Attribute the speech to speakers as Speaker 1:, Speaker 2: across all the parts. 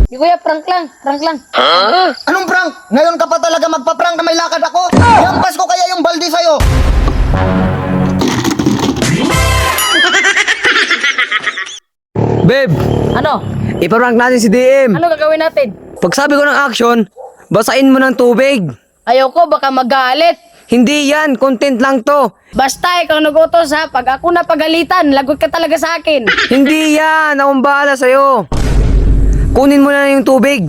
Speaker 1: Di kuya, prank lang, prank lang.
Speaker 2: Anong prank? Ngayon ka pa talaga magpa-prank na may lakad ako? Yampas ko kaya yung balde sa'yo.
Speaker 3: Babe,
Speaker 1: Ano?
Speaker 3: ipaprank natin si DM.
Speaker 1: Ano gagawin natin?
Speaker 3: Pag sabi ko ng action, basain mo ng tubig.
Speaker 1: Ayoko, baka magalit.
Speaker 3: Hindi yan, content lang to.
Speaker 1: Basta ikaw nagutos ha, pag ako napagalitan, lagot ka talaga sa akin.
Speaker 3: Hindi yan, akong bahala sa'yo. Kunin mo na yung tubig.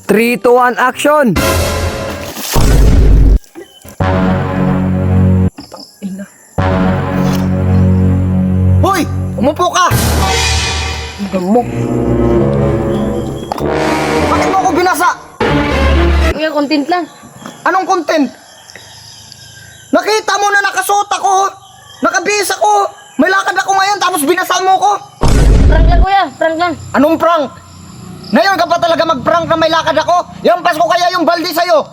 Speaker 3: Three, two, one, action!
Speaker 2: Hoy! Umupo ka!
Speaker 1: Gamok.
Speaker 2: Bakit mo ako binasa?
Speaker 1: Kuya, content lang.
Speaker 2: Anong content? Nakita mo na nakasuot ako. Nakabihis ako. May lakad ako ngayon tapos binasa mo ko.
Speaker 1: Prank lang kuya, prank lang.
Speaker 2: Anong prank? Ngayon ka pa talaga mag-prank na may lakad ako? Yampas ko kaya yung balde sa'yo.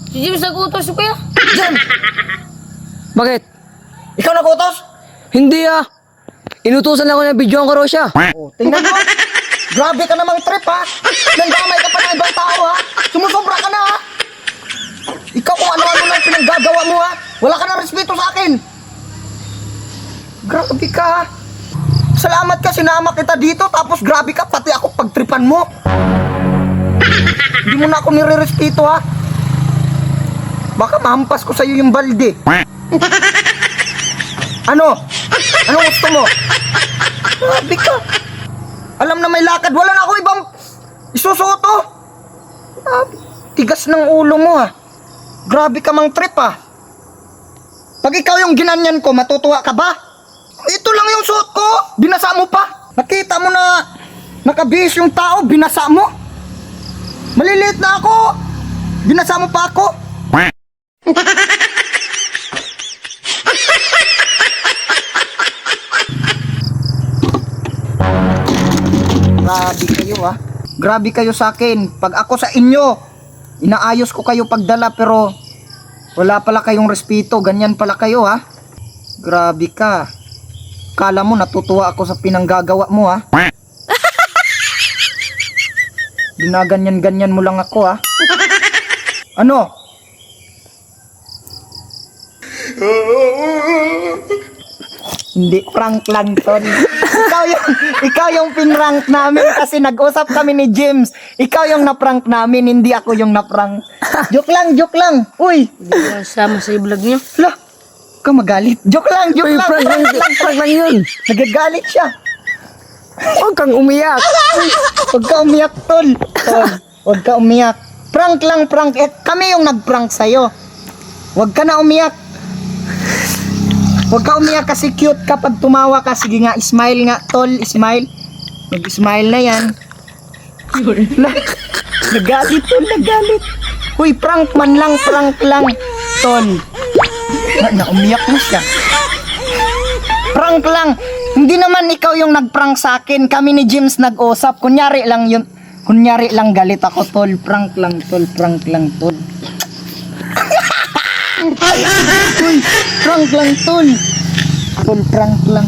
Speaker 1: Si James nagutos kuya.
Speaker 2: Jem!
Speaker 3: Bakit?
Speaker 2: Ikaw nagutos?
Speaker 3: Hindi ah. Inutusan lang ako ng video ko raw siya.
Speaker 2: Oh, tingnan mo. Grabe ka namang trip ha. Nandamay ka pa ng ibang tao ha. Sumusobra ka na ha. Ikaw kung ano-ano lang pinaggagawa mo ha. Wala ka na respeto sa akin. Grabe ka ha. Salamat ka, sinama kita dito. Tapos grabe ka, pati ako pagtripan mo. Hindi mo na ako nire-respeto ha. Baka mahampas ko sa'yo yung balde. Ano? Anong gusto mo? Grabe ka. Alam na may lakad, wala na ako ibang isusuot oh. Grabe. Tigas ng ulo mo ha. Grabe ka mang trip ha. Pag ikaw yung ginanyan ko, matutuwa ka ba? Ito lang yung suot ko, binasa mo pa. Nakita mo na nakabihis yung tao, binasa mo. Maliliit na ako, binasa mo pa ako. Grabe kayo ha. Grabe kayo sa akin. Pag ako sa inyo, inaayos ko kayo pagdala pero wala pala kayong respeto. Ganyan pala kayo ha. Grabe ka. Kala mo natutuwa ako sa pinanggagawa mo ha. Ginaganyan-ganyan mo lang ako ha. Ano? Hindi, prank lang ton. Ikaw yung pinrank namin kasi nag-usap kami ni James. Ikaw yung naprank namin, hindi ako yung naprank. Joke lang, joke lang. Uy,
Speaker 1: Hindi ko sama sa vlog niyo.
Speaker 2: lah, ka magalit. Joke lang, joke
Speaker 3: Uy,
Speaker 2: lang.
Speaker 3: prank lang yun.
Speaker 2: Nagagalit siya.
Speaker 3: Huwag kang umiyak.
Speaker 2: Huwag ka umiyak, tol. Tol, huwag ka umiyak. Prank lang, prank. Eh, kami yung nag-prank sa'yo. Huwag ka na umiyak. Huwag ka umiyak kasi cute ka pag tumawa ka. Sige nga, smile nga, tol. Smile. Mag-smile na yan. Nagalit, tol. Nagalit. Uy, prank man lang, prank lang. Tol. Umiyak na siya. Prank lang. Hindi naman ikaw yung nag-prank sa akin. Kami ni James nag-usap. Kunyari lang yun. Kunyari lang galit ako, tol. Prank lang, tol. Prank lang, tol. Uy, prank lang, tol. Tol, prank lang.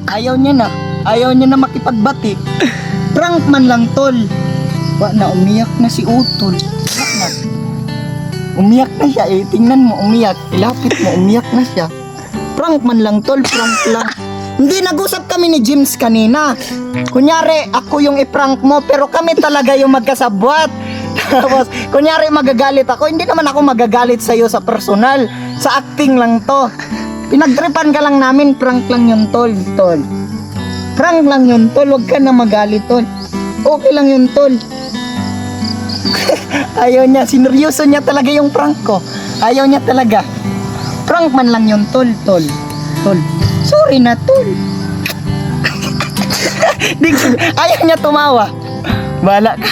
Speaker 2: Ayaw niya na. Ayaw niya na makipagbati. Prank man lang, tol. Na umiyak na si Utol. Umiyak na siya eh. Tingnan mo, umiyak. Ilapit mo, umiyak na siya. Prank man lang, tol. Prank lang. Hindi, nag-usap kami ni James kanina. Kunyari, ako yung i-prank mo, pero kami talaga yung magkasabwat. Tapos, kunyari magagalit ako, hindi naman ako magagalit sa'yo sa personal. Sa acting lang to. Pinagtripan ka lang namin, prank lang yun, tol. Tol. Prank lang yun, tol. Huwag ka na magalit, tol. Okay lang yun, tol. Ayaw niya, sineryoso niya talaga yung prank ko. Ayaw niya talaga. Prank man lang yun, tol, tol. Tol. Sorry na, tol. Ayaw niya tumawa. Bahala ka.